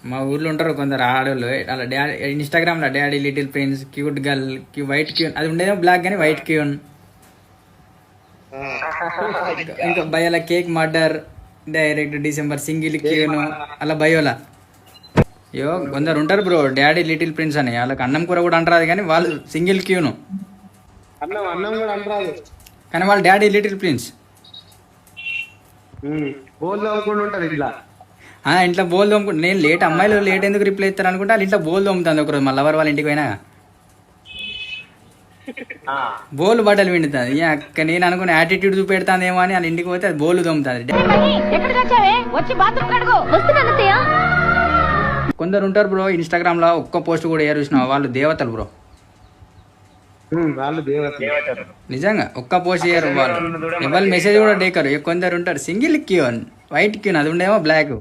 మా ఊర్లో ఉంటారు కొందరు ఆడోళ్ళు అలా డాడీ ఇన్స్టాగ్రామ్ లో daddy little prince cute girl white queen అది ఉండేదో బ్లాక్ కానీ వైట్ క్యూన్ ఇంకా బయోల cake murder direct December single queen అలా బయోలా అయ్యో కొందరు ఉంటారు బ్రో డాడీ లిటిల్ ప్రిన్స్ అని వాళ్ళకి అన్నం కూర కూడా అంటారు కానీ వాళ్ళు సింగిల్ క్యూను అన్నం కూడా అంటారు కానీ వాళ్ళు డాడీ లిటిల్ ప్రిన్స్ బోల్ తోముకుంటూ ఉంటారు ఇట్లా ఇంట్లో బోల్ తోముకుంటు నేను లేట్ అమ్మాయిలు లేట్ ఎందుకు రిప్లై ఇస్తారు అనుకుంటే వాళ్ళ ఇంట్లో బోల్ తోముతుంది ఒకరోజు మళ్ళీ ఎవరు వాళ్ళ ఇంటికి పోయినా బోలు బట్టలు పిండుతుంది ఈ అక్క నేను అనుకుని యాటిట్యూడ్ చూపెడతాందేమో అని వాళ్ళ ఇంటికి పోతే అది బోలు తోముతుంది కొందరు ఉంటారు బ్రో ఇన్స్టాగ్రామ్ లో ఒక్క పోస్ట్ కూడా ఏ చూసినా వాళ్ళు దేవతలు బ్రో వాళ్ళు దేవతలు నిజంగా ఒక్క పోస్ట్ చేయరు వాళ్ళు ఎవరు మెసేజ్ కూడా డేకరు కొందరు ఉంటారు సింగిల్ క్యూన్ వైట్ క్యూన్ అది ఉండేమో బ్లాక్